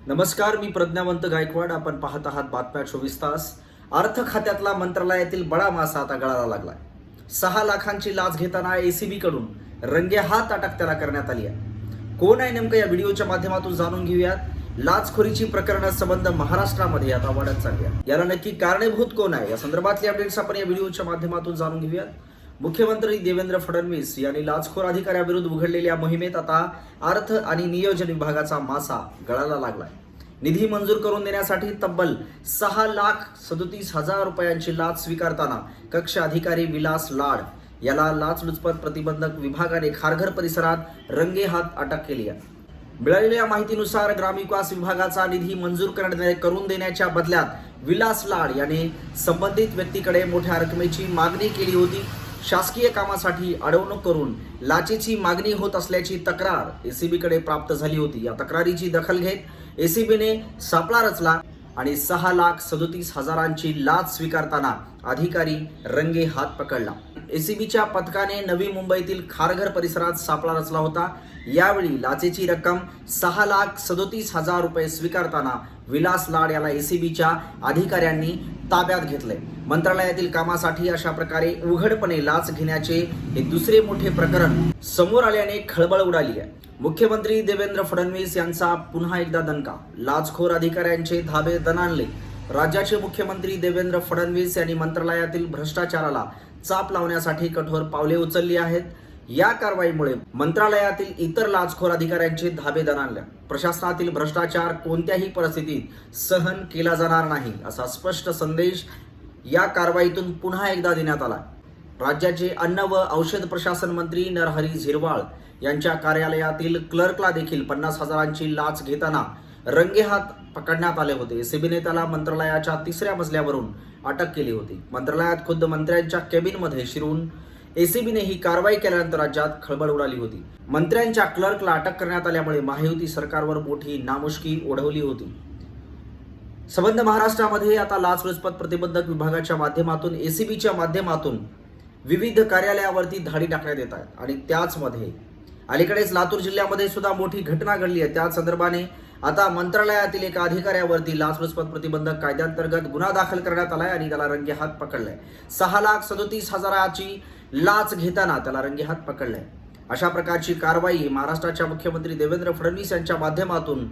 नमस्कार, मी प्रज्ञावंत गायकवाड. आपण पाहत आहात बातम्या 24 तास. अर्थ खात्यातला मंत्रालयातील बडा मासा आता गळाला लागलाय. 6 लाखांची लाच घेताना एसीबी कडून रंगेहात अटक त्याला करण्यात आली आहे. कोण आहे नेमकं, या व्हिडिओच्या माध्यमातून जाणून घेऊयात. लाचखोरीची प्रकरण संबंध महाराष्ट्रामध्ये आता वाढत चालली आहे. याला नक्की कारणीभूत कोण आहे, या संदर्भातली अपडेट्स आपण या व्हिडिओच्या माध्यमातून जाणून घेऊयात. मुख्यमंत्री देवेंद्र फडणवीस यांनी लाचखोर अधिकाऱ्याविरुद्ध उघडलेल्या मोहिमेत आता अर्थ आणि नियोजन विभागाचा मासा गळाला लागलाय. निधी मंजूर करून देण्यासाठी तब्बल 6,37,000 रुपयांची लाच स्वीकारताना कक्ष अधिकारी विलास लाड याला लाचलुचपत प्रतिबंधक विभागाने खारघर परिसरात रंगेहात अटक केली आहे. मिळालेल्या माहितीनुसार ग्रामविकास विभागाचा निधी मंजूर करून देण्याच्या बदल्यात विलास लाड याने संबंधित व्यक्तीकडे मोठ्या रकमेची मागणी केली होती. शासकीय कामासाठी अडवणूक करून लाचेची मागणी होत असल्याची तक्रार एसीबीकडे प्राप्त झाली होती. या तक्रारीची दखल घेत एसीबीने सापळा रचला आणि 6,37,000ची लाच स्वीकारताना अधिकारी रंगे हात पकडला. एसीबीच्या पथकाने नवी मुंबईतील खारघर परिसरात सापळा रचला होता. यावेळी लाचेची रक्कम 6,37,000 रुपये स्वीकारताना विलास लाड याला एसीबीच्या अधिकाऱ्यांनी ताब्यात घेतले. मंत्रालयातील कामासाठी अशा प्रकारे उघडपणे लाच घेण्याचे हे दुसरे मोठे प्रकरण समोर आल्याने खळबळ उडाली आहे. मुख्यमंत्री देवेंद्र फडणवीस यांचा पुन्हा एकदा दणका. लाचखोर अधिकाऱ्यांचे धाबे दणाणले. राज्याचे मुख्यमंत्री देवेंद्र फडणवीस यांनी मंत्रालयातील भ्रष्टाचाराला चाप लावण्यासाठी कठोर पावले उचलली आहेत. या कारवाईमुळे मंत्रालयातील इतर लाचखोर अधिकाऱ्यांचे धाबे दणाणले. प्रशासनातील भ्रष्टाचार कोणत्याही परिस्थितीत सहन केला जाणार नाही, असा स्पष्ट संदेश या कारवाईतून पुन्हा एकदा देण्यात आला. राज्याचे अन्न व औषध प्रशासन मंत्री नरहरी झिरवाळ यांच्या कार्यालयातील क्लर्कला देखील 50,000ची लाच घेताना रंगेहात पकडण्यात आले होते. एसीबीने त्याला मंत्रालयाच्या 3ऱ्या मजल्यावरून अटक केली होती. मंत्रालयात खुद्द मंत्र्यांच्या केबिनमध्ये शिरून एसीबीने ही कारवाई केल्यानंतर राज्यात खळबळ उडाली होती. मंत्र्यांच्या क्लर्कला अटक करण्यात आल्यामुळे महायुती सरकारवर मोठी नामुष्की ओढवली होती. संबंध महाराष्ट्रामध्ये आता लाचलुचपत प्रतिबंधक विभागाच्या माध्यमातून एसीबीच्या माध्यमातून विविध कार्यालयावरती धाडी टाकण्यात येत आहेत. आणि त्याचमध्ये अलीकडेच लातूर जिल्ह्यामध्ये सुद्धा मोठी घटना घडली आहे. त्या संदर्भाने आता मंत्रालयातील एका अधिकाऱ्यावरती लाचलुचपत प्रतिबंधक कायद्याअंतर्गत गुन्हा दाखल करण्यात आलाय आणि त्याला रंगेहात पकडलाय. 6,37,000ची लाच घेताना त्याला रंगेहात पकडलाय. अशा प्रकारची कारवाई महाराष्ट्राच्या मुख्यमंत्री देवेंद्र फडणवीस यांच्या माध्यमातून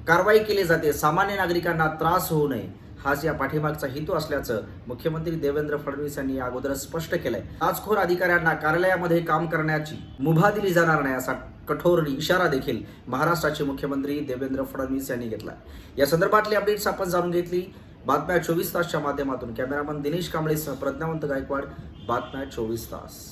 कारवाई केली जाते. सामान्य नागरिकांना त्रास होऊ नये, हाच या पाठीमागचा हेतू असल्याचं मुख्यमंत्री देवेंद्र फडणवीस यांनी अगोदर स्पष्ट केलंय. लाचखोर अधिकाऱ्यांना कार्यालयामध्ये काम करण्याची मुभा दिली जाणार नाही, असा कठोर इशारा देखील महाराष्ट्राचे मुख्यमंत्री देवेंद्र फडणवीस यांनी घेतला. या संदर्भातली अपडेट्स आपण जाणून घेतली. बातम्या 24 तासच्या माध्यमातून कॅमेरामन दिनेश कांबळेसह प्रज्ञावंत गायकवाड, बातम्या 24 तास.